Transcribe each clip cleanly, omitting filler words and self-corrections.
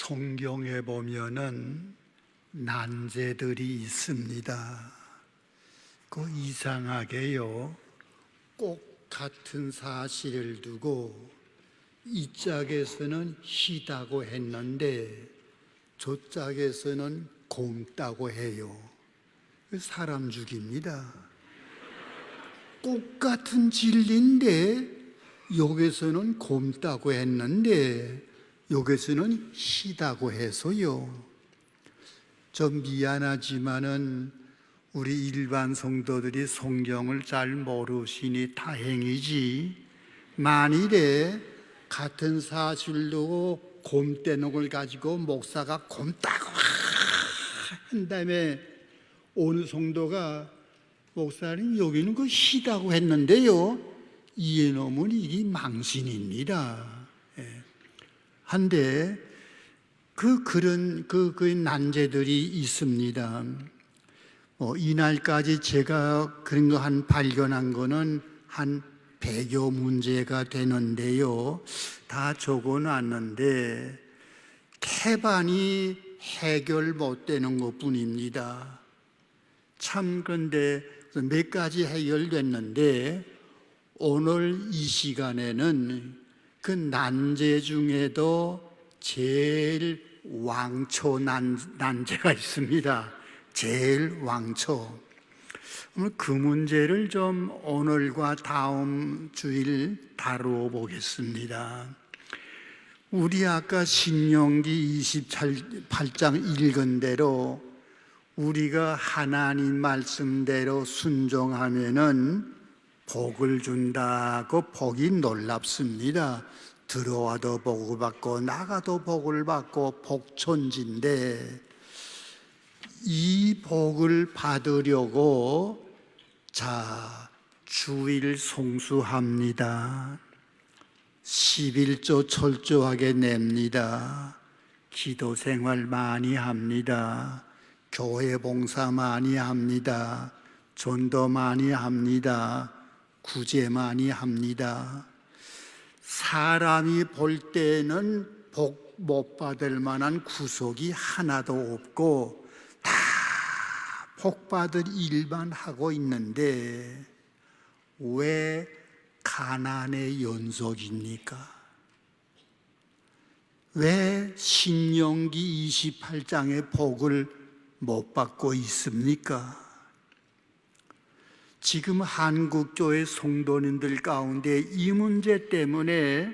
성경에 보면은 난제들이 있습니다. 그 이상하게요, 꼭 같은 사실을 두고 이 짝에서는 희다고 했는데 저 짝에서는 곰다고 해요. 사람 죽입니다. 똑같은 진리인데 여기서는 곰다고 했는데 여기서는 희다고 해서요. 좀 미안하지만은 우리 일반 성도들이 성경을 잘 모르시니 다행이지, 만일에 같은 사실로 곰떼놓을 가지고 목사가 곰다고 한 다음에 어느 성도가 목사님 여기는 그 희다고 했는데요, 이해놓으면 이게 망신입니다. 한데 그런 난제들이 있습니다. 이날까지 제가 그런 거 발견한 거는 한 100여 문제가 되는데요. 다 적어놨는데 태반이 해결 못 되는 것 뿐입니다. 참 그런데 몇 가지 해결됐는데 오늘 이 시간에는 그 난제 중에도 제일 왕초 난제가 있습니다. 제일 왕초. 오늘 그 문제를 좀 오늘과 다음 주일 다루어 보겠습니다. 우리 아까 신명기 28장 읽은 대로 우리가 하나님 말씀대로 순종하면은 복을 준다고 복이 놀랍습니다. 들어와도 복을 받고 나가도 복을 받고 복천지인데, 이 복을 받으려고 주일 송수합니다. 11조 철저하게 냅니다. 기도 생활 많이 합니다. 교회 봉사 많이 합니다. 전도 많이 합니다. 구제 많이 합니다. 사람이 볼 때는 복 못 받을 만한 구석이 하나도 없고 다 복 받을 일만 하고 있는데 왜 가난의 연속입니까? 왜 신명기 28장의 복을 못 받고 있습니까? 지금 한국교회 성도님들 가운데 이 문제 때문에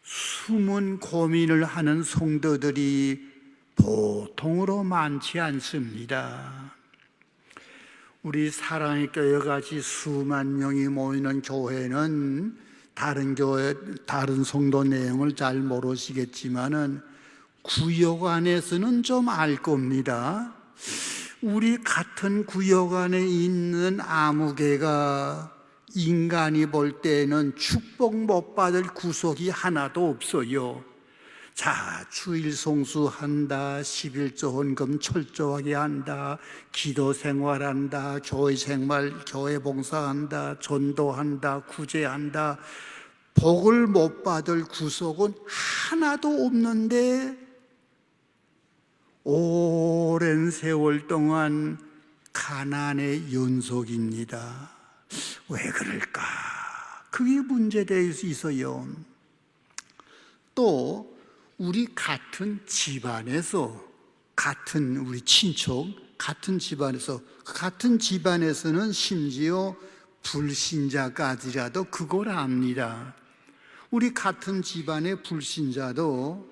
숨은 고민을 하는 성도들이 보통으로 많지 않습니다. 우리 사랑의 교회 같이 수만 명이 모이는 교회는 다른 성도 내용을 잘 모르시겠지만은 구역 안에서는 좀 알 겁니다. 우리 같은 구역 안에 있는 아무 개가 인간이 볼 때는 축복 못 받을 구석이 하나도 없어요. 주일 송수한다, 11조 헌금 철저하게 한다, 기도 생활한다, 교회 생활, 교회 봉사한다, 전도한다, 구제한다. 복을 못 받을 구석은 하나도 없는데 오랜 세월 동안 가난의 연속입니다. 왜 그럴까? 그게 문제되어 있어요. 또 우리 같은 집안에서, 같은 우리 친척, 같은 집안에서는 심지어 불신자까지라도 그걸 압니다. 우리 같은 집안의 불신자도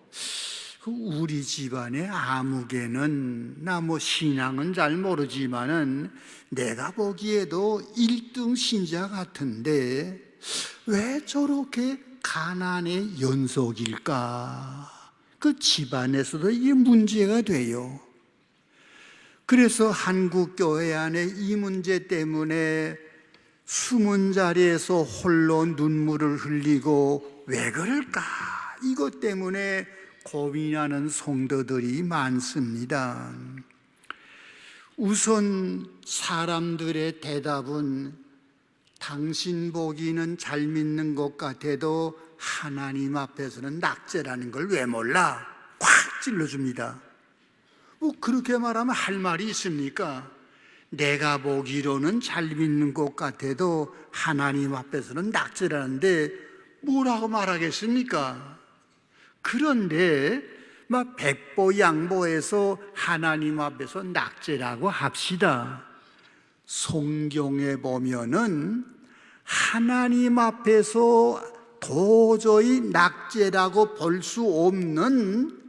우리 집안의 아무개는, 나 신앙은 잘 모르지만은 내가 보기에도 1등 신자 같은데 왜 저렇게 가난의 연속일까? 그 집안에서도 이게 문제가 돼요. 그래서 한국교회 안에 이 문제 때문에 숨은 자리에서 홀로 눈물을 흘리고 왜 그럴까? 이것 때문에 고민하는 성도들이 많습니다. 우선 사람들의 대답은 당신 보기는 잘 믿는 것 같아도 하나님 앞에서는 낙제라는 걸 왜 몰라? 꽉 찔러줍니다. 뭐 그렇게 말하면 할 말이 있습니까? 내가 보기로는 잘 믿는 것 같아도 하나님 앞에서는 낙제라는데 뭐라고 말하겠습니까? 그런데 막 백보양보해서 하나님 앞에서 낙제라고 합시다. 성경에 보면은 하나님 앞에서 도저히 낙제라고 볼 수 없는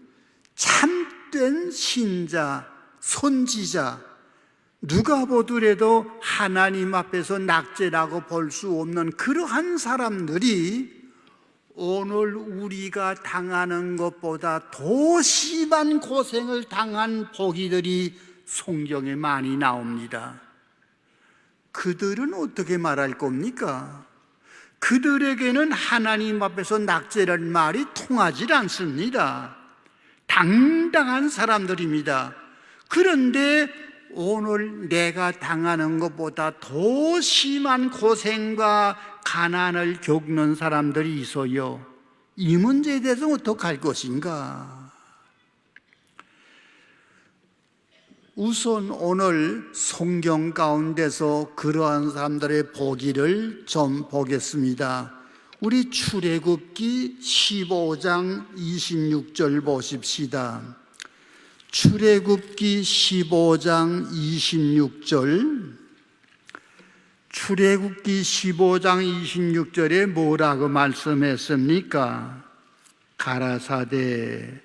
참된 신자, 선지자, 누가 보더라도 하나님 앞에서 낙제라고 볼 수 없는 그러한 사람들이 오늘 우리가 당하는 것보다 더 심한 고생을 당한 보기들이 성경에 많이 나옵니다. 그들은 어떻게 말할 겁니까? 그들에게는 하나님 앞에서 낙제라는 말이 통하지 않습니다. 당당한 사람들입니다. 그런데 오늘 내가 당하는 것보다 더 심한 고생과 가난을 겪는 사람들이 있어요. 이 문제에 대해서 어떻게 할 것인가? 우선 오늘 성경 가운데서 그러한 사람들의 보기를 좀 보겠습니다. 우리 출애굽기 15장 26절 보십시다. 출애굽기 15장 26절, 출애굽기 15장 26절에 뭐라고 말씀했습니까? 가라사대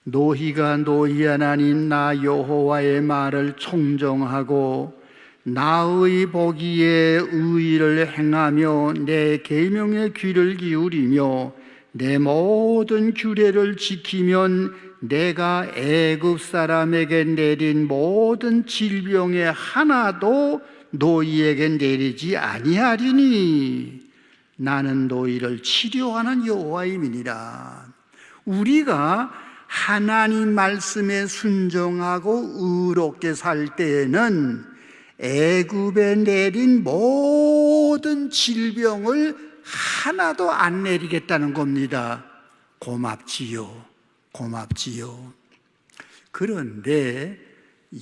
너희가 너희 하나님 나 여호와의 말을 청정하고 나의 보기에 의를 행하며 내 계명에 귀를 기울이며 내 모든 규례를 지키면 내가 애굽 사람에게 내린 모든 질병의 하나도 너희에게 내리지 아니하리니 나는 너희를 치료하는 여호와임이니라. 우리가 하나님 말씀에 순종하고 의롭게 살 때에는 애굽에 내린 모든 질병을 하나도 안 내리겠다는 겁니다. 고맙지요. 고맙지요. 그런데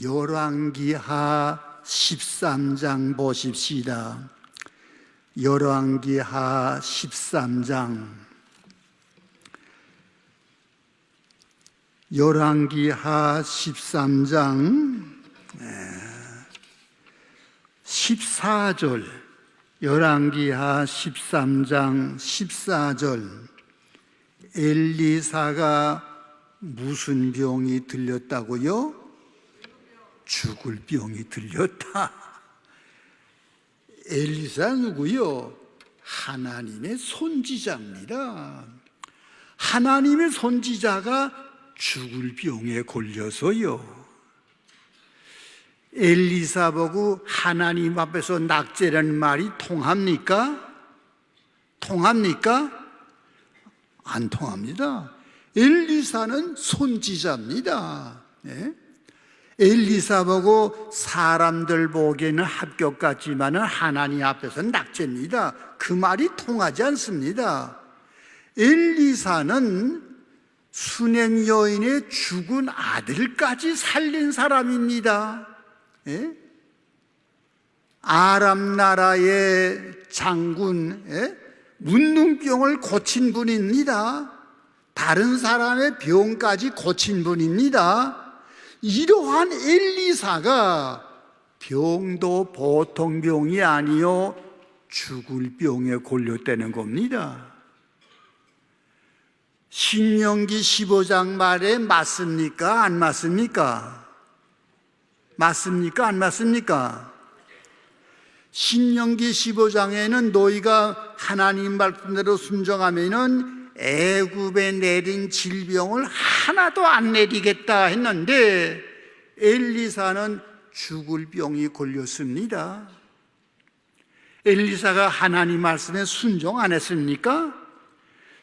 열왕기하 13장 보십시다. 열왕기하 13장, 열왕기하 13장 14절, 열왕기하 13장 14절, 엘리사가 무슨 병이 들렸다고요? 죽을 병이 들렸다. 엘리사 누구요? 하나님의 선지자입니다. 하나님의 선지자가 죽을 병에 걸려서요, 엘리사 보고 하나님 앞에서 낙제라는 말이 통합니까? 통합니까? 안 통합니다. 엘리사는 선지자입니다. 예? 엘리사 보고 사람들 보기에는 합격 같지만은 하나님 앞에서는 낙제입니다. 그 말이 통하지 않습니다. 엘리사는 수넴 여인의 죽은 아들까지 살린 사람입니다. 예? 아람 나라의 장군, 문둥병을 고친 분입니다. 다른 사람의 병까지 고친 분입니다. 이러한 엘리사가 병도 보통 병이 아니요 죽을 병에 걸렸다는 겁니다. 신명기 15장 말에 맞습니까? 안 맞습니까? 맞습니까? 안 맞습니까? 신명기 15장에는 너희가 하나님 말씀대로 순종하면은 애굽에 내린 질병을 하나도 안 내리겠다 했는데 엘리사는 죽을 병이 걸렸습니다. 엘리사가 하나님 말씀에 순종 안 했습니까?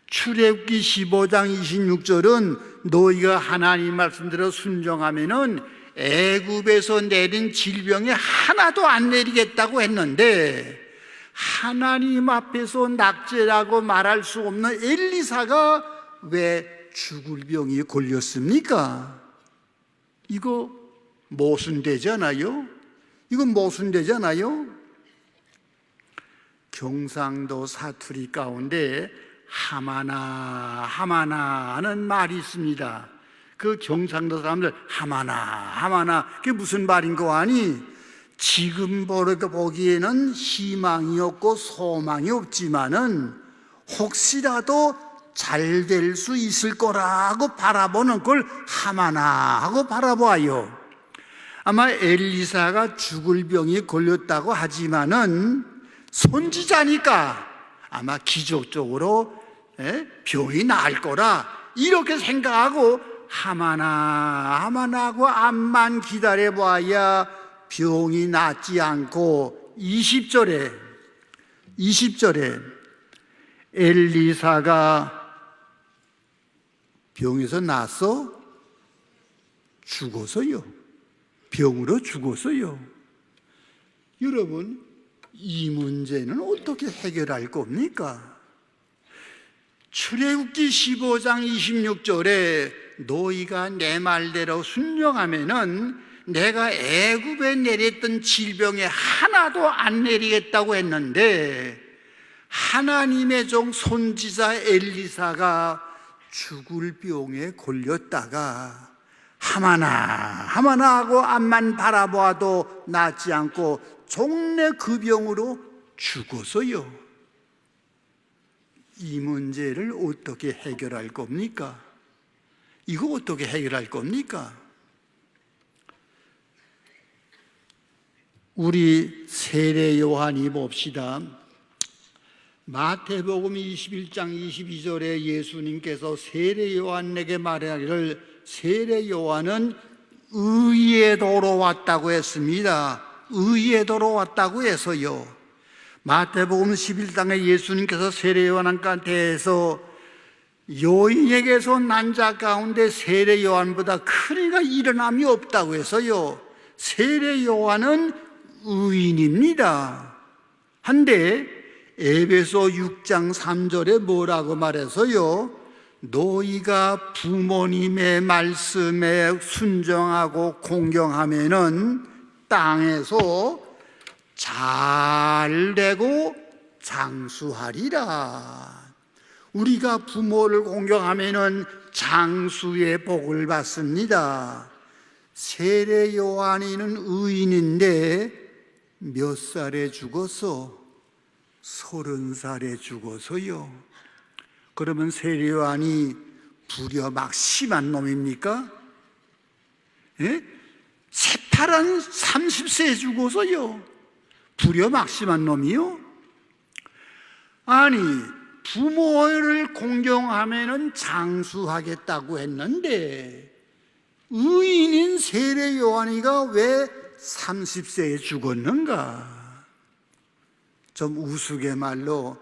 출애굽기 15장 26절은 너희가 하나님 말씀대로 순종하면은 애굽에서 내린 질병이 하나도 안 내리겠다고 했는데 하나님 앞에서 낙제라고 말할 수 없는 엘리사가 왜 죽을 병이 걸렸습니까? 이거 모순되잖아요. 이건 모순되잖아요. 경상도 사투리 가운데 하마나 하는 말이 있습니다. 그 경상도 사람들 하마나 그게 무슨 말인 거 아니? 지금 보기에는 희망이 없고 소망이 없지만은 혹시라도 잘 될 수 있을 거라고 바라보는 걸 하마나 하고 바라봐요. 아마 엘리사가 죽을 병이 걸렸다고 하지만은 선지자니까 아마 기적적으로 병이 나을 거라 이렇게 생각하고 하마나 하고 암만 기다려봐야 병이 낫지 않고 20절에 엘리사가 병에서 나서 죽어서요. 병으로 죽어서요. 여러분, 이 문제는 어떻게 해결할 겁니까? 출애굽기 15장 26절에 너희가 내 말대로 순종하면은 내가 애굽에 내렸던 질병에 하나도 안 내리겠다고 했는데 하나님의 종 선지자 엘리사가 죽을 병에 걸렸다가 하마나 하고 앞만 바라보아도 낫지 않고 종래 그 병으로 죽어서요. 이 문제를 어떻게 해결할 겁니까? 이거 어떻게 해결할 겁니까? 우리 세례 요한이 봅시다. 마태복음 21장 22절에 예수님께서 세례 요한에게 말하기를 세례 요한은 의의 도로 왔다고 했습니다. 의의 도로 왔다고 해서요. 마태복음 11장에 예수님께서 세례 요한과 대해서 여인에게서 난 자 가운데 세례 요한보다 큰 이가 일어남이 없다고 해서요. 세례 요한은 의인입니다. 한데 에베소 6장 3절에 뭐라고 말해서요? 너희가 부모님의 말씀에 순종하고 공경하면은 땅에서 잘 되고 장수하리라. 우리가 부모를 공경하면은 장수의 복을 받습니다. 세례 요한이는 의인인데 몇 살에 죽었어? 30살에 죽어서요. 그러면 세례 요한이 부려막심한 놈입니까? 예? 세탈한 30세에 죽어서요. 부려막심한 놈이요? 아니, 부모를 공경하면은 장수하겠다고 했는데 의인인 세례 요한이가 왜 30세에 죽었는가? 좀 우스갯말로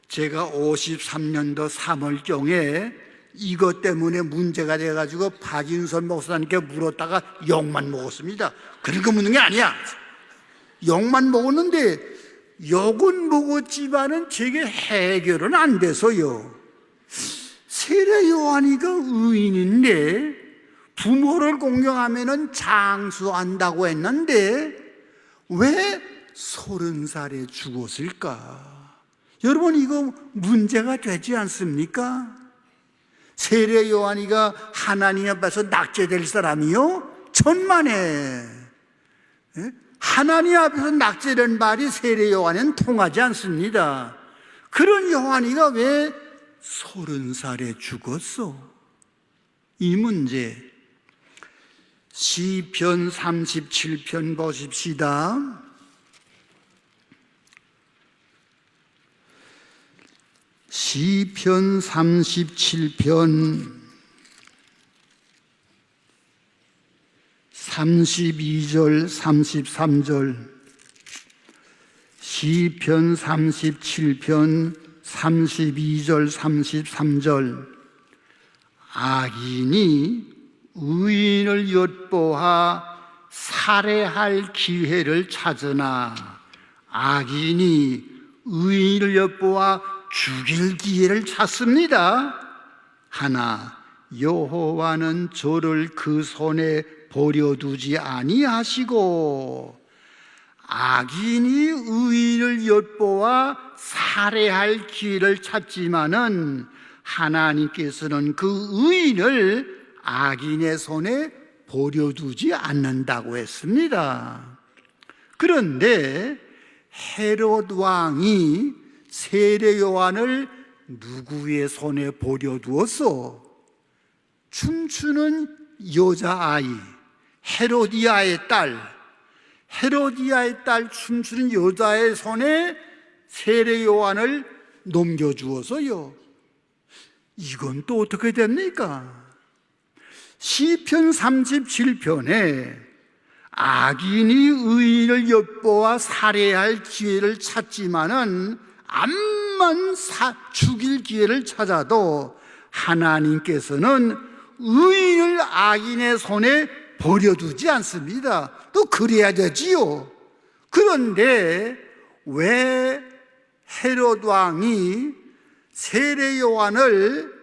제가 53년도 3월경에 이것 때문에 문제가 돼가지고 박인선 목사님께 물었다가 욕만 먹었습니다. 그러니까 묻는 게 아니야. 욕만 먹었는데 욕은 먹었지만은 제게 해결은 안 돼서요. 세례 요한이가 의인인데 부모를 공경하면은 장수한다고 했는데 왜 30살에 죽었을까? 여러분, 이거 문제가 되지 않습니까? 세례 요한이가 하나님 앞에서 낙제될 사람이요? 천만에. 하나님 앞에서 낙제된 말이 세례 요한에는 통하지 않습니다. 그런 요한이가 왜 30살에 죽었어? 이 문제, 시편 37편 보십시다. 시편 37편 32절 33절 시편 37편 32절 33절 악인이 의인을 엿보아 살해할 기회를 찾으나 악인이 의인을 엿보아 죽일 기회를 찾습니다. 하나 여호와는 저를 그 손에 버려두지 아니하시고 악인이 의인을 엿보아 살해할 기회를 찾지만은 하나님께서는 그 의인을 악인의 손에 버려두지 않는다고 했습니다. 그런데 헤롯 왕이 세례 요한을 누구의 손에 버려두었어? 춤추는 여자아이 헤로디아의 딸 춤추는 여자의 손에 세례 요한을 넘겨주어서요. 이건 또 어떻게 됩니까? 시편 37편에 악인이 의인을 엿보아 살해할 기회를 찾지만은 암만 죽일 기회를 찾아도 하나님께서는 의인을 악인의 손에 버려두지 않습니다. 또 그래야 되지요. 그런데 왜 헤롯 왕이 세례 요한을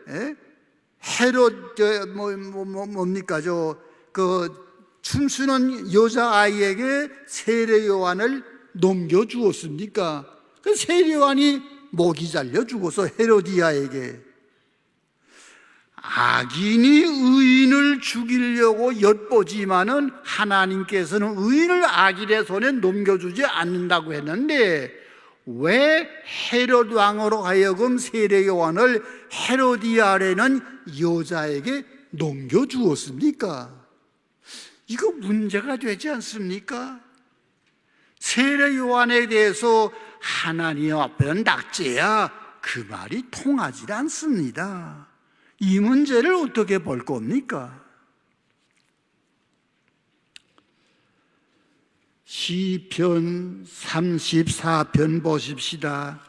춤추는 여자아이에게 세례 요한을 넘겨주었습니까? 그 세례 요한이 목이 잘려 죽어서 헤로디아에게. 악인이 의인을 죽이려고 엿보지만은 하나님께서는 의인을 악인의 손에 넘겨주지 않는다고 했는데 왜 헤롯 왕으로 하여금 세례 요한을 헤로디아라는 여자에게 넘겨주었습니까? 이거 문제가 되지 않습니까? 세례 요한에 대해서 하나님 앞에는 낙제야 그 말이 통하지 않습니다. 이 문제를 어떻게 볼 겁니까? 시편 34편 보십시다.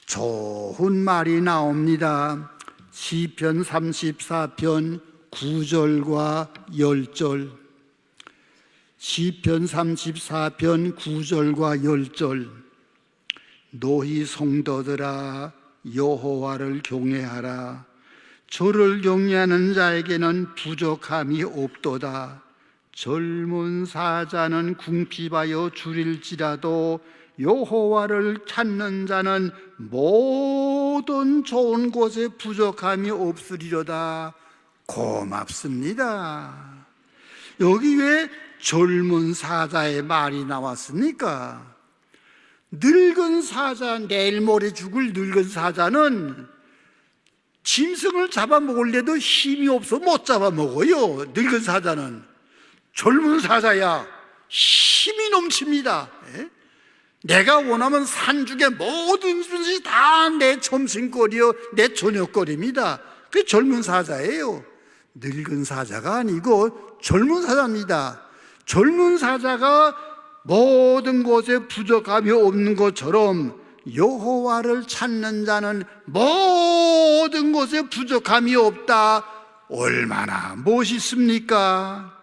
좋은 말이 나옵니다. 시편 34편 9절과 10절. 시편 34편 9절과 10절. 너희 성도들아 여호와를 경외하라. 저를 경외하는 자에게는 부족함이 없도다. 젊은 사자는 궁핍하여 줄일지라도 여호와를 찾는 자는 모든 좋은 곳에 부족함이 없으리로다. 고맙습니다. 여기 왜 젊은 사자의 말이 나왔습니까? 늙은 사자, 내일 모레 죽을 늙은 사자는 짐승을 잡아먹을래도 힘이 없어 못 잡아먹어요. 늙은 사자는. 젊은 사자야 힘이 넘칩니다. 내가 원하면 산중의 모든 것이 다 내 점심거리요 내 저녁거리입니다. 그게 젊은 사자예요. 늙은 사자가 아니고 젊은 사자입니다. 젊은 사자가 모든 곳에 부족함이 없는 것처럼 여호와를 찾는 자는 모든 곳에 부족함이 없다. 얼마나 멋있습니까?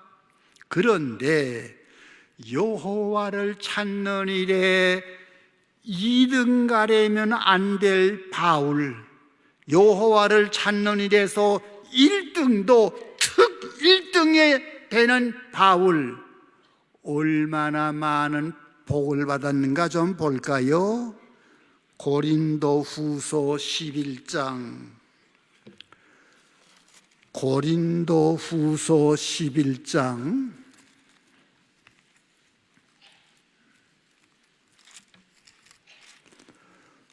그런데 여호와를 찾는 일에 2등 가려면 안 될 바울, 여호와를 찾는 일에서 1등도 특 1등에 되는 바울, 얼마나 많은 복을 받았는가 좀 볼까요? 고린도 후서 11장. 고린도 후서 11장.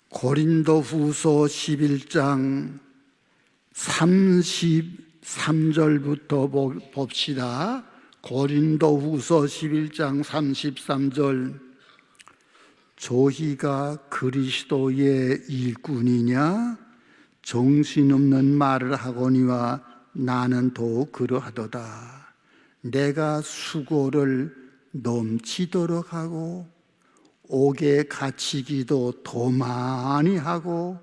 고린도 후서 11장 33절부터 봅시다. 고린도 후서 11장 33절. 저희가 그리스도의 일꾼이냐? 정신없는 말을 하거니와 나는 더 그러하도다. 내가 수고를 넘치도록 하고 옥에 갇히기도 더 많이 하고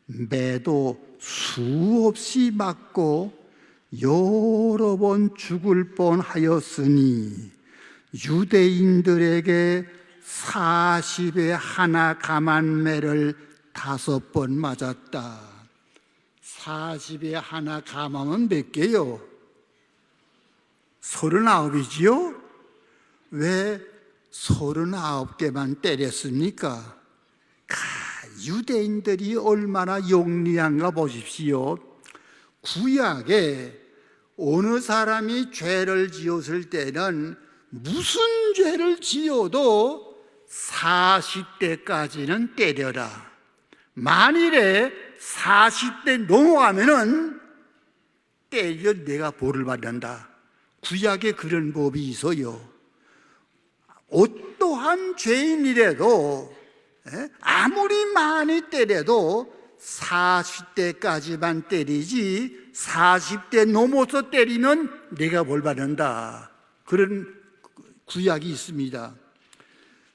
매도 수없이 맞고 여러 번 죽을 뻔하였으니 유대인들에게 40에 하나 감한 매를 5번 맞았다. 40에 하나 감하면 몇 개요? 39이지요? 왜 39개만 때렸습니까? 유대인들이 얼마나 용리한가 보십시오. 구약에 어느 사람이 죄를 지었을 때는 무슨 죄를 지어도 40대까지는 때려라. 만일에 40대 넘어가면은 때려 내가 벌을 받는다. 구약에 그런 법이 있어요. 어떠한 죄인이라도 아무리 많이 때려도 40대까지만 때리지 40대 넘어서 때리면 내가 벌 받는다. 그런 구약이 있습니다.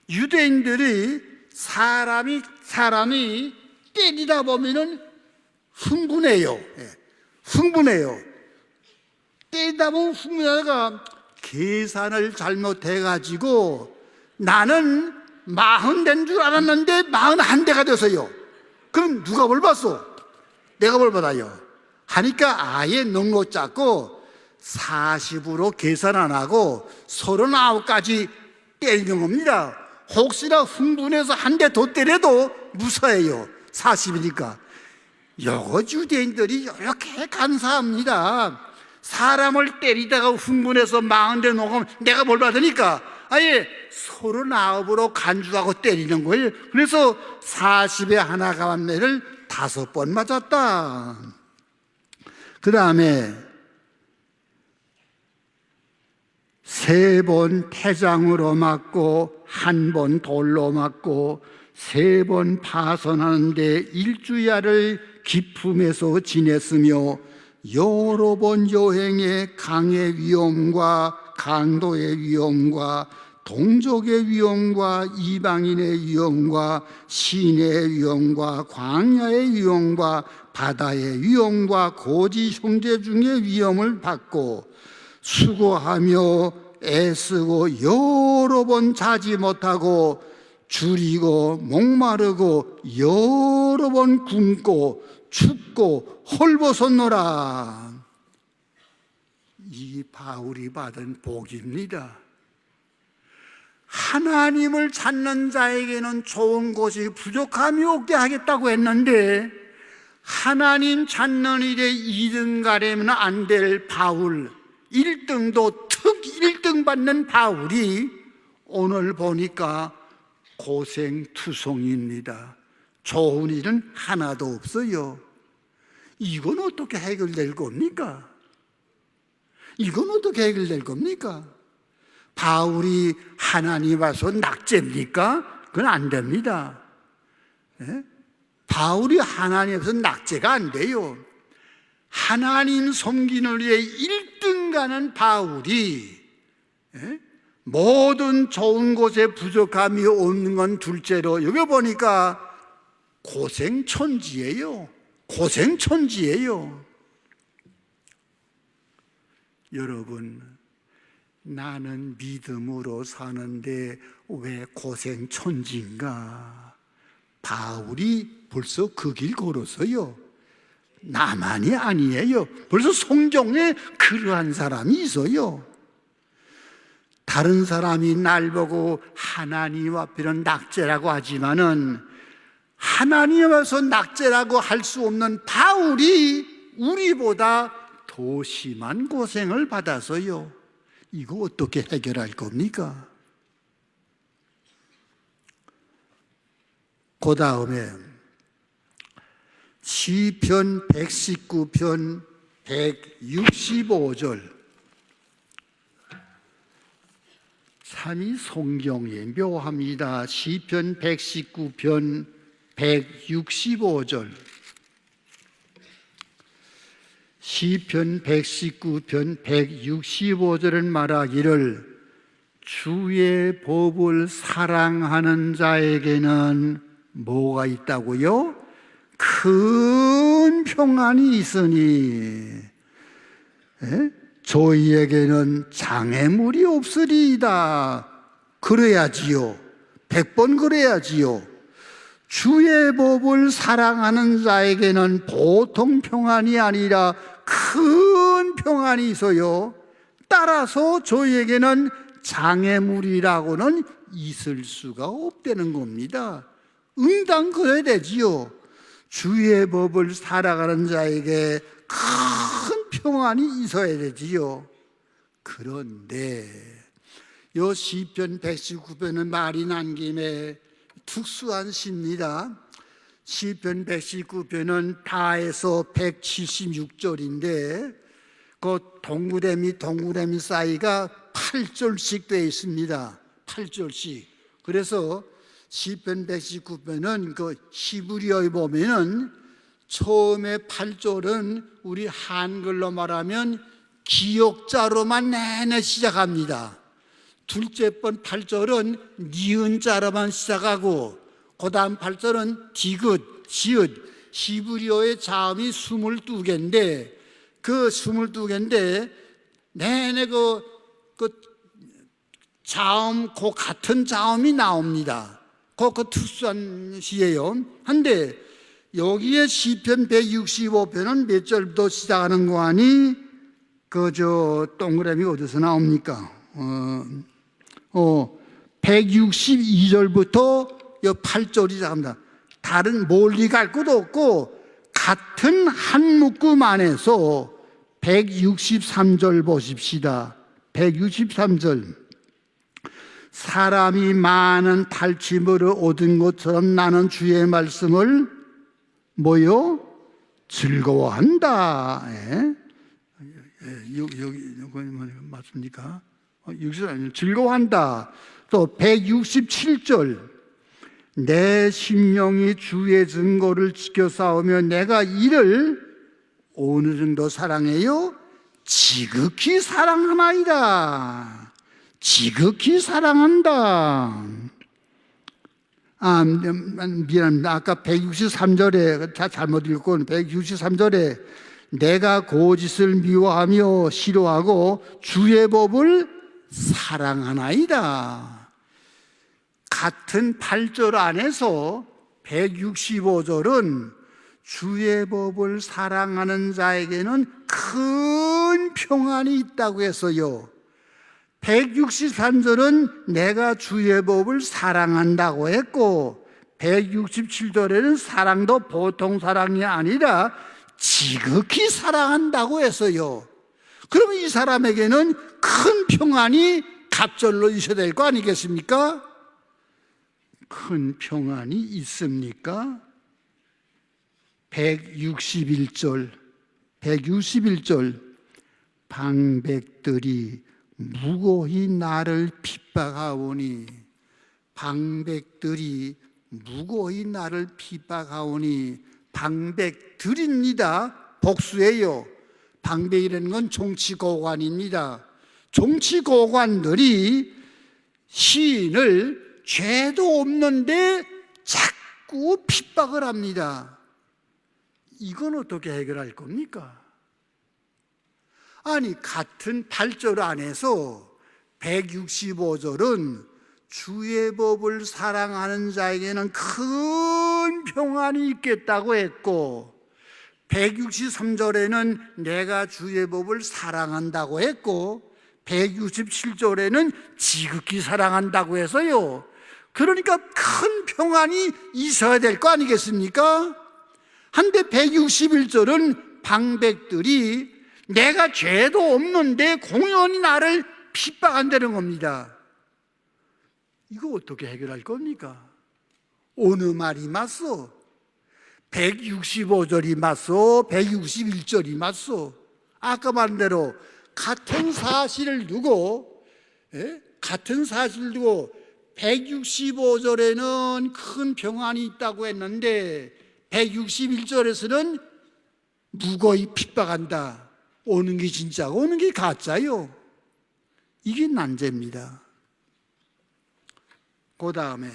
유대인들이 사람이 때리다 보면은 흥분해요. 때리다 보면 흥분하다가 계산을 잘못해가지고 나는 40 된 줄 알았는데 41대가 됐어요. 그럼 누가 벌 받았어? 내가 벌 받아요. 하니까 아예 넉넉 잡고 40으로 계산 안 하고 39까지 때리는 겁니다. 혹시나 흥분해서 한 대 더 때려도 무사해요. 40이니까. 요거 유대인들이 이렇게 간사합니다. 사람을 때리다가 흥분해서 40대 넘으면 내가 뭘 받으니까 아예 39으로 간주하고 때리는 거예요. 그래서 40에 하나 감매를 5번 맞았다. 그 다음에 3번 태장으로 맞고 1번 돌로 맞고 3번 파선하는데 일주야를 기품에서 지냈으며 여러 번 여행에 강의 위험과 강도의 위험과 동족의 위험과 이방인의 위험과 시내의 위험과 광야의 위험과 바다의 위험과 고지 형제 중의 위험을 받고 수고하며 애쓰고 여러 번 자지 못하고 줄이고 목마르고 여러 번 굶고 춥고 헐벗었노라. 이 바울이 받은 복입니다. 하나님을 찾는 자에게는 좋은 곳이 부족함이 없게 하겠다고 했는데 하나님 찾는 일에 2등 가려면 안 될 바울, 1등도 특 1등 받는 바울이 오늘 보니까 고생투성입니다. 좋은 일은 하나도 없어요. 이건 어떻게 해결될 겁니까? 이건 어떻게 해결될 겁니까? 바울이 하나님 와서 낙제입니까? 그건 안 됩니다. 바울이 하나님 앞에서 낙제가 안 돼요. 하나님 섬기는 일에 1등 가는 바울이 모든 좋은 곳에 부족함이 없는 건 둘째로 여기 보니까 고생천지예요. 고생천지예요. 여러분, 나는 믿음으로 사는데 왜 고생천지인가? 바울이 벌써 그 길 걸었어요. 나만이 아니에요. 벌써 성경에 그러한 사람이 있어요. 다른 사람이 날 보고 하나님 앞에는 낙제라고 하지만은 하나님 앞에서 낙제라고 할 수 없는 바울이 우리보다 더 심한 고생을 받아서요. 이거 어떻게 해결할 겁니까? 그 다음에 시편 119편 165절 참이 성경에 묘합니다. 시편 119편 165절 시편 119편 165절은 말하기를 주의 법을 사랑하는 자에게는 뭐가 있다고요? 큰 평안이 있으니 저희에게는 장애물이 없으리이다. 그래야지요. 100번 그래야지요. 주의 법을 사랑하는 자에게는 보통 평안이 아니라 큰 평안이 있어요. 따라서 저희에게는 장애물이라고는 있을 수가 없다는 겁니다. 응당 그래야 되지요. 주의 법을 살아가는 자에게 큰 평안이 있어야 되지요. 그런데 요 시편 119편은 말이 난 김에 특수한 시입니다. 시편 119편은 다에서 176절인데 그 동그라미 사이가 8절씩 되어 있습니다. 8절씩. 그래서 시편 119편은 그 히브리어에 보면은 처음에 8절은 우리 한글로 말하면 기역자로만 내내 시작합니다. 둘째 번 8절은 니은자로만 시작하고 그 다음 8절은 디귿, 지읒, 히브리어의 자음이 22개인데 그 22개인데 내내 그 자음, 그 같은 자음이 나옵니다. 그 특수한 시예요. 한데 여기에 시편 165편은 몇 절부터 시작하는 거 아니? 동그라미 어디서 나옵니까? 162절부터 8절이 시작합니다. 다른 멀리 갈 것도 없고 같은 한 묶음 안에서 163절 보십시다. 163절. 사람이 많은 탈취물을 얻은 것처럼 나는 주의 말씀을 뭐요? 즐거워한다. 여기 맞습니까? 즐거워한다. 또 167절. 내 심령이 주의 증거를 지켜 싸우며 내가 이를 어느 정도 사랑해요? 지극히 사랑하나이다. 지극히 사랑한다. 미안합니다. 아까 163절에 잘못 읽고 163절에 내가 거짓을 미워하며 싫어하고 주의 법을 사랑하나이다. 같은 8절 안에서 165절은 주의 법을 사랑하는 자에게는 큰 평안이 있다고 했어요. 163절은 내가 주의 법을 사랑한다고 했고 167절에는 사랑도 보통 사랑이 아니라 지극히 사랑한다고 했어요. 그러면 이 사람에게는 큰 평안이 갑절로 있어야 될 거 아니겠습니까? 큰 평안이 있습니까? 161절 방백들이 무고히 나를 핍박하오니 방백들이 무고히 나를 핍박하오니 방백들입니다. 복수예요. 방백이라는 건 정치고관입니다. 정치고관들이 시인을 죄도 없는데 자꾸 핍박을 합니다. 이건 어떻게 해결할 겁니까? 아니 같은 8절 안에서 165절은 주의 법을 사랑하는 자에게는 큰 평안이 있겠다고 했고 163절에는 내가 주의 법을 사랑한다고 했고 167절에는 지극히 사랑한다고 해서요. 그러니까 큰 평안이 있어야 될 거 아니겠습니까? 한데 161절은 방백들이 내가 죄도 없는데 공연히 나를 핍박한다는 겁니다. 이거 어떻게 해결할 겁니까? 어느 말이 맞소? 165절이 맞소? 161절이 맞소? 아까 말한 대로 같은 사실을 두고 165절에는 큰 평안이 있다고 했는데 161절에서는 무고히 핍박한다. 오는 게 진짜고 오는 게 가짜요. 이게 난제입니다. 그 다음에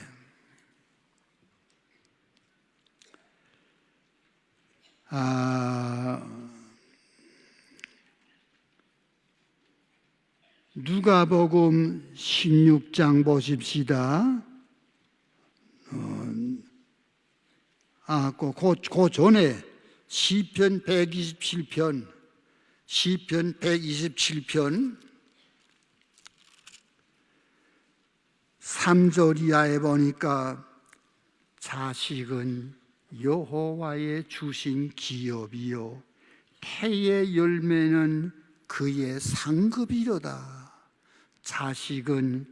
누가복음 16장 보십시다. 그 전에 시편 127편 3절 이하에 보니까 자식은 여호와의 주신 기업이요 태의 열매는 그의 상급이로다. 자식은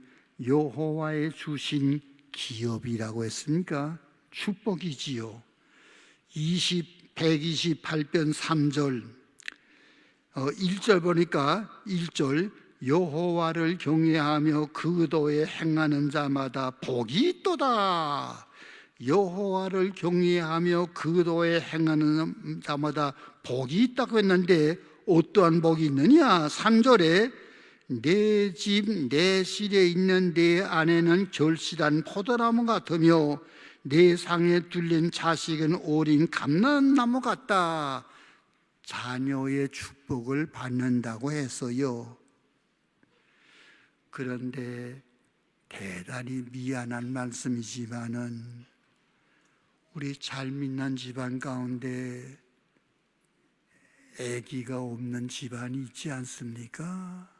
여호와의 주신 기업이라고 했으니까 축복이지요. 128편 3절 1절 보니까 1절 여호와를 경외하며 그 도에 행하는 자마다 복이 있도다. 여호와를 경외하며 그 도에 행하는 자마다 복이 있다고 했는데 어떠한 복이 있느냐? 3절에 내 집 내 실에 있는 내 아내는 결실한 포도나무 같으며 내 상에 뚫린 자식은 어린 감람나무 같다. 자녀의 축복을 받는다고 했어요. 그런데 대단히 미안한 말씀이지만은 우리 잘 믿는 집안 가운데 아기가 없는 집안이 있지 않습니까?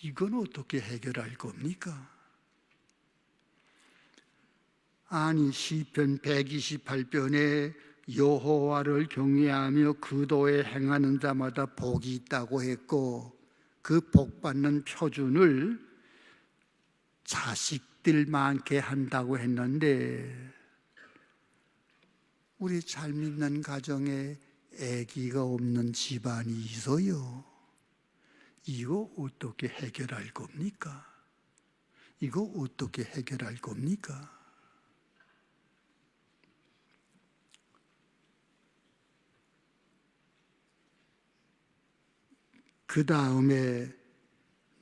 이건 어떻게 해결할 겁니까? 아니 시편 128편에 여호와를 경외하며 그 도에 행하는 자마다 복이 있다고 했고 그 복받는 표준을 자식들 많게 한다고 했는데 우리 잘 믿는 가정에 아기가 없는 집안이 있어요. 이거 어떻게 해결할 겁니까? 이거 어떻게 해결할 겁니까? 그 다음에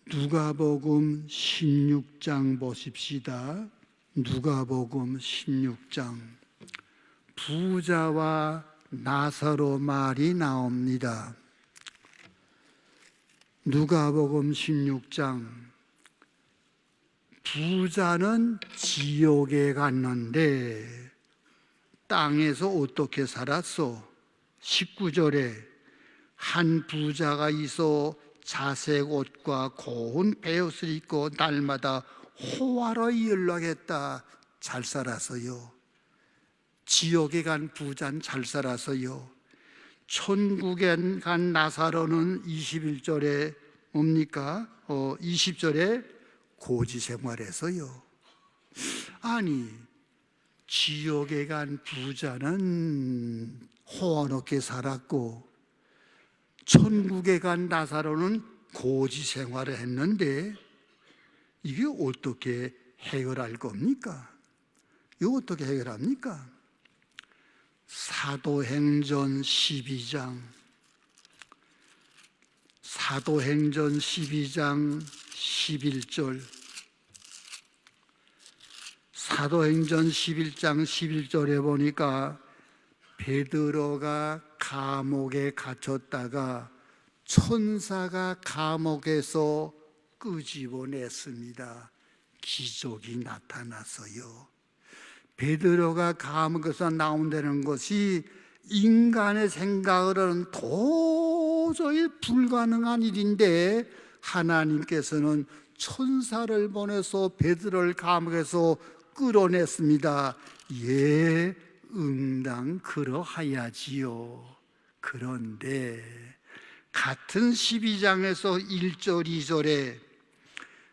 누가복음 16장 보십시다. 누가복음 16장 부자와 나사로 말이 나옵니다. 누가복음 16장 부자는 지옥에 갔는데 땅에서 어떻게 살았어? 19절에 한 부자가 있어 자색 옷과 고운 베옷을 입고 날마다 호화로이 연락했다. 잘 살았어요. 지옥에 간 부자는 잘 살았어요. 천국에 간 나사로는 21절에 뭡니까? 20절에 고지 생활했어요. 아니 지옥에 간 부자는 호화롭게 살았고 천국에 간 나사로는 고지 생활을 했는데 이게 어떻게 해결할 겁니까? 이거 어떻게 해결합니까? 사도행전 12장 11절 사도행전 11장 11절에 보니까 베드로가 감옥에 갇혔다가 천사가 감옥에서 끄집어냈습니다. 기적이 나타났어요. 베드로가 감옥에서 나온다는 것이 인간의 생각으로는 도저히 불가능한 일인데 하나님께서는 천사를 보내서 베드로를 감옥에서 끌어냈습니다. 예, 응당 그러하야지요. 그런데 같은 12장에서 1절 2절에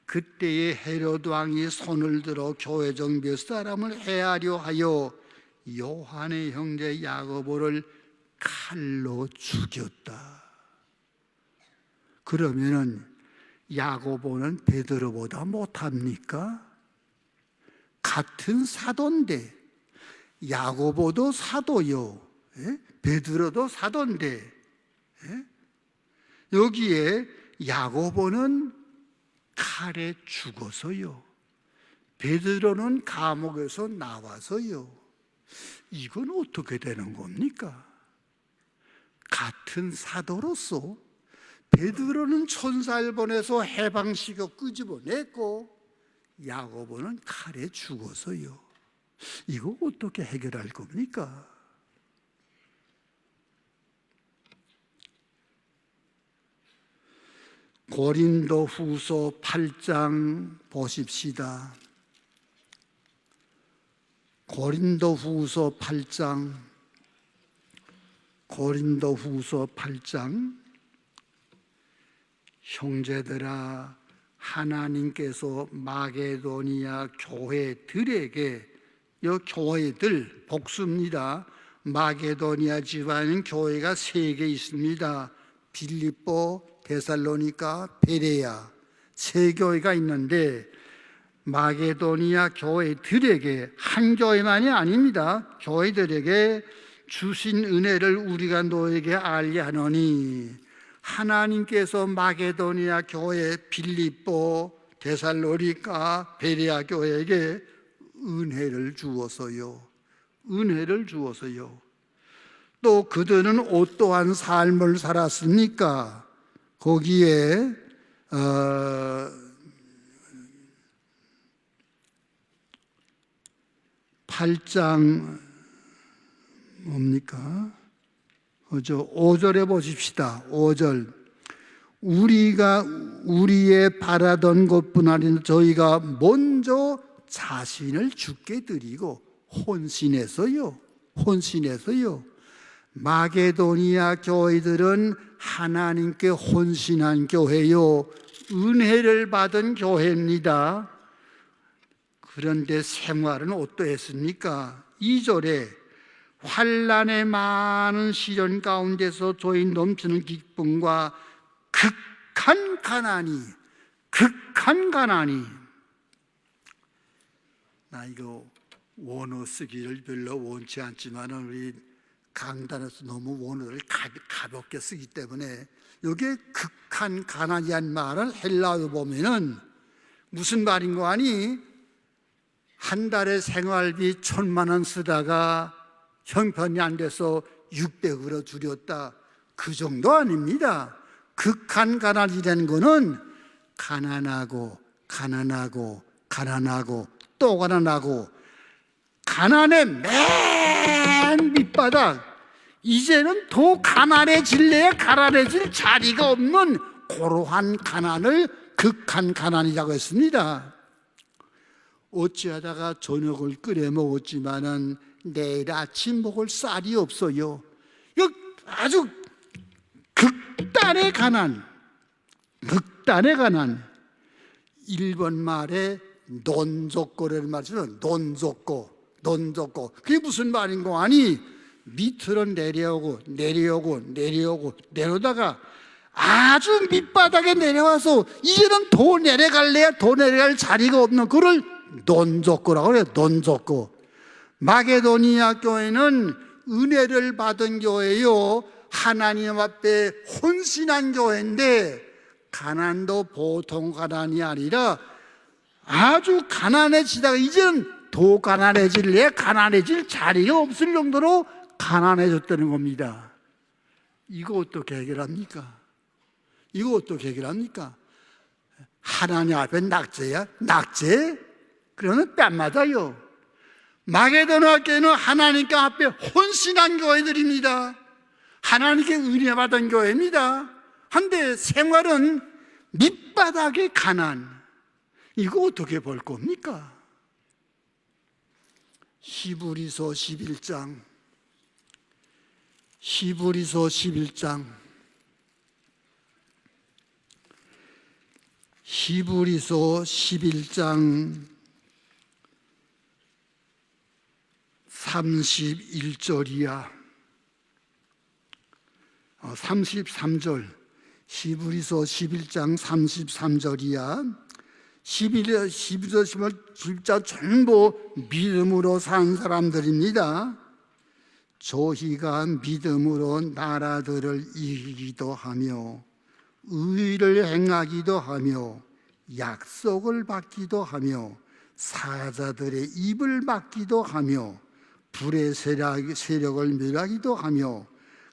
그때에 헤롯 왕이 손을 들어 교회 중 몇 사람을 해하려 하여 요한의 형제 야고보를 칼로 죽였다. 그러면은 야고보는 베드로보다 못합니까? 같은 사도인데 야고보도 사도요, 베드로도 사도인데 여기에 야고보는 칼에 죽어서요, 베드로는 감옥에서 나와서요. 이건 어떻게 되는 겁니까? 같은 사도로서 베드로는 천사를 보내서 해방시켜 끄집어냈고 야고보는 칼에 죽어서요. 이거 어떻게 해결할 겁니까? 고린도후서 8장 보십시다. 고린도후서 8장 형제들아, 하나님께서 마게도니아 교회들에게, 이 교회들 복수입니다. 마게도니아 지방에는 교회가 3개 있습니다. 빌립보, 데살로니가, 베레야, 3교회가 있는데 마게도니아 교회들에게, 한 교회만이 아닙니다. 교회들에게 주신 은혜를 우리가 너에게 알게 하노니, 하나님께서 마게도니아 교회, 빌립보, 데살로니가, 베레아 교회에게 은혜를 주어서요. 또 그들은 어떠한 삶을 살았습니까? 거기에 8장 뭡니까? 5절에 보십시다. 5절. 우리의 바라던 것뿐 아니라 저희가 먼저 자신을 주께 드리고 혼신해서요. 마게도니아 교회들은 하나님께 혼신한 교회요, 은혜를 받은 교회입니다. 그런데 생활은 어떠했습니까? 2절에 환난의 많은 시련 가운데서 저희 넘치는 기쁨과 극한 가난이. 나 이거 원어 쓰기를 별로 원치 않지만 우리 강단에서 너무 원어를 가볍게 쓰기 때문에, 이게 극한 가난이란 말은 헬라어로 보면은 무슨 말인 거 아니? 한 달에 생활비 1,000만 원 쓰다가 형편이 안 돼서 600으로 줄였다, 그 정도 아닙니다. 극한 가난이라는 거는 가난하고 또 가난하고, 가난의 맨 밑바닥, 이제는 더 가난해질래야 가난해질 자리가 없는 고로한 가난을 극한 가난이라고 했습니다. 어찌하다가 저녁을 끓여 먹었지만은 내일 아침 먹을 쌀이 없어요. 이거 아주 극단의 가난. 일본 말에 논조꼬라는 말이죠. 논조꼬. 그게 무슨 말인 거 아니? 밑으로 내려오다가 아주 밑바닥에 내려와서 이제는 더 내려갈 자리가 없는 그걸 논조꼬라고 그래요. 논조꼬. 마게도니아 교회는 은혜를 받은 교회요, 하나님 앞에 혼신한 교회인데, 가난도 보통 가난이 아니라 아주 가난해지다가 이제는 더 가난해질 자리가 없을 정도로 가난해졌다는 겁니다. 이거 어떻게 해결합니까? 하나님 앞에 낙제야? 낙제? 그러면 뺨 맞아요. 마게도니아 교회는 하나님께 앞에 혼신한 교회들입니다. 하나님께 은혜 받은 교회입니다. 한데 생활은 밑바닥의 가난. 이거 어떻게 볼 겁니까? 히브리서 11장 31절이야. 33절. 히브리서 11장 33절이야. 11절 전부 믿음으로 산 사람들입니다. 저희가 믿음으로 나라들을 이기기도 하며 의를 행하기도 하며 약속을 받기도 하며 사자들의 입을 막기도 하며 불의 세력을 멸하기도 하며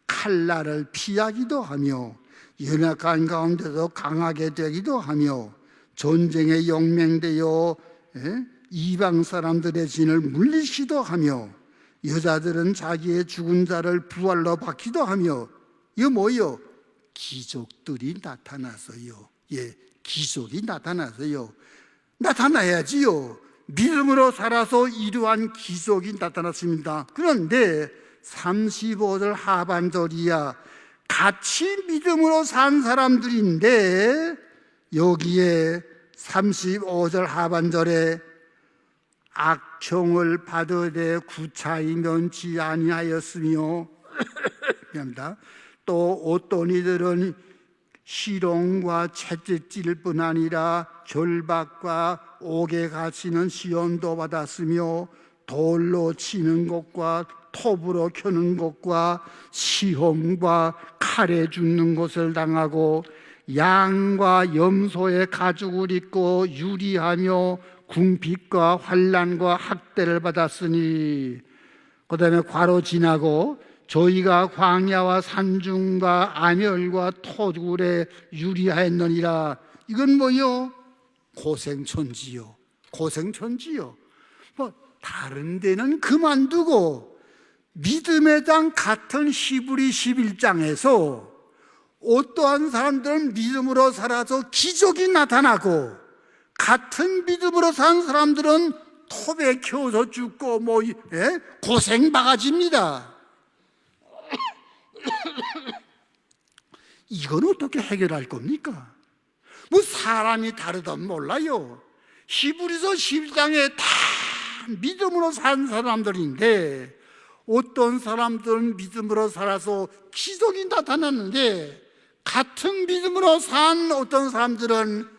칼날을 피하기도 하며 연약한 가운데도 강하게 되기도 하며 전쟁에 용맹되어 이방 사람들의 진을 물리시기도 하며 여자들은 자기의 죽은 자를 부활로 받기도 하며 이거 뭐요? 기적들이 나타났어요. 예, 기적이 나타났어요. 나타나야지요. 믿음으로 살아서 이러한 기적이 나타났습니다. 그런데 35절 하반절이야 같이 믿음으로 산 사람들인데 여기에 35절 하반절에 악청을 받으되 구차히 면치 아니하였으며 미안합니다. 또 어떤 이들은 시롱과 채찍질 뿐 아니라 결박과 옥에 갇히는 시험도 받았으며 돌로 치는 것과 톱으로 켜는 것과 시험과 칼에 죽는 것을 당하고 양과 염소의 가죽을 입고 유리하며 궁핍과 환난과 학대를 받았으니 그 다음에 괄호 지나고 저희가 광야와 산중과 암열과 토굴에 유리하였느니라. 이건 뭐요? 고생천지요. 고생천지요. 뭐 다른 데는 그만두고 믿음의 장 같은 히브리 11장에서 어떠한 사람들은 믿음으로 살아서 기적이 나타나고 같은 믿음으로 산 사람들은 톱에 켜서 죽고 고생바가지입니다. 이건 어떻게 해결할 겁니까? 뭐 사람이 다르든 몰라요. 히브리서 11장에 다 믿음으로 산 사람들인데 어떤 사람들은 믿음으로 살아서 기적이 나타났는데 같은 믿음으로 산 어떤 사람들은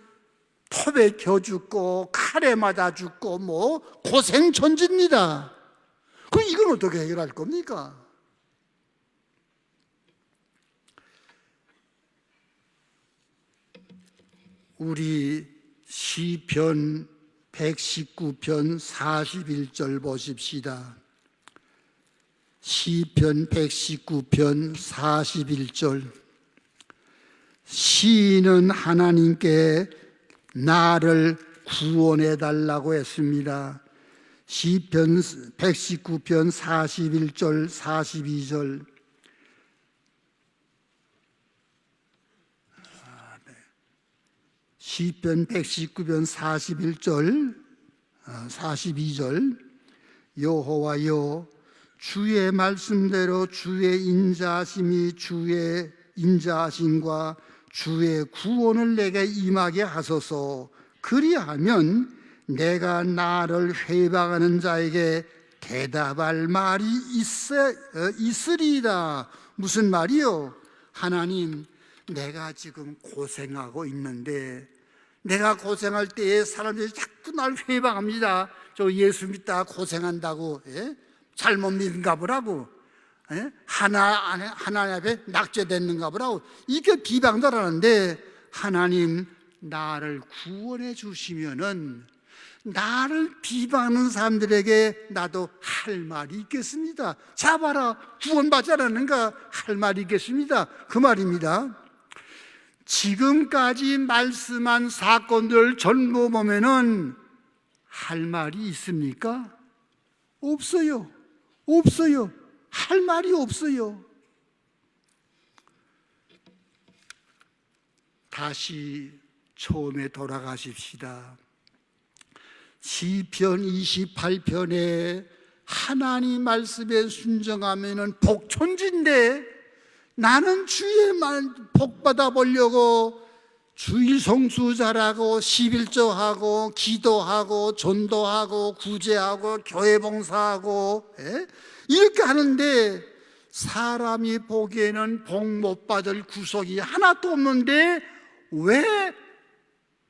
톱에 겨 죽고 칼에 맞아 죽고 고생천지입니다. 그럼 이건 어떻게 해결할 겁니까? 우리 시편 119편 41절 보십시다. 시편 119편 41절 시인은 하나님께 나를 구원해 달라고 했습니다. 시편 119편 41절 42절 시편 119편 41절 42절 여호와여 주의 말씀대로 주의 인자하심이 주의 인자하심과 주의 구원을 내게 임하게 하소서. 그리하면 내가 나를 회방하는 자에게 대답할 말이 있으리이다. 무슨 말이요? 하나님, 내가 지금 고생하고 있는데 내가 고생할 때에 사람들이 자꾸 날 회방합니다. 저 예수 믿다 고생한다고, 잘못 믿은가 보라고, 하나님 앞에 낙제됐는가 보라고 이게 비방들 하는데 하나님 나를 구원해 주시면은 나를 비방하는 사람들에게 나도 할 말이 있겠습니다. 자 봐라, 구원받지 않았는가? 할 말이 있겠습니다. 그 말입니다. 지금까지 말씀한 사건들 전부 보면은 할 말이 있습니까? 없어요. 없어요. 할 말이 없어요. 다시 처음에 돌아가십시다. 시편 28편에 하나님 말씀에 순종하면은 복천지인데 나는 주의 말 복 받아 보려고 주일 성수 잘하고 11조하고 기도하고 전도하고 구제하고 교회 봉사하고 이렇게 하는데 사람이 보기에는 복 못 받을 구석이 하나도 없는데 왜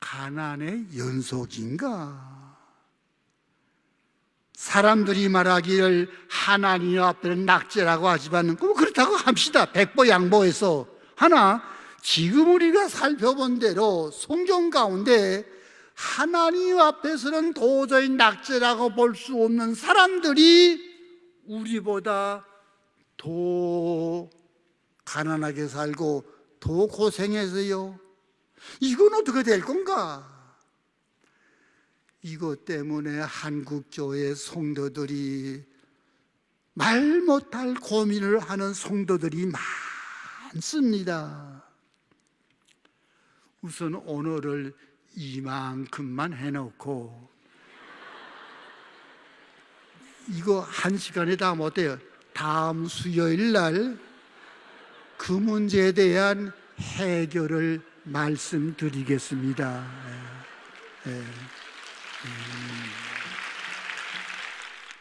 가난의 연속인가? 사람들이 말하기를 하나님 앞에는 낙제라고 하지만 그렇다고 합시다. 백보양보해서. 하나 지금 우리가 살펴본 대로 성경 가운데 하나님 앞에서는 도저히 낙제라고 볼 수 없는 사람들이 우리보다 더 가난하게 살고 더 고생해서요. 이건 어떻게 될 건가? 이것 때문에 한국교회 성도들이 말 못할 고민을 하는 성도들이 많습니다. 우선 오늘을 이만큼만 해놓고 이거 한 시간에 다 못해요. 다음 수요일 날 그 문제에 대한 해결을 말씀드리겠습니다. 예.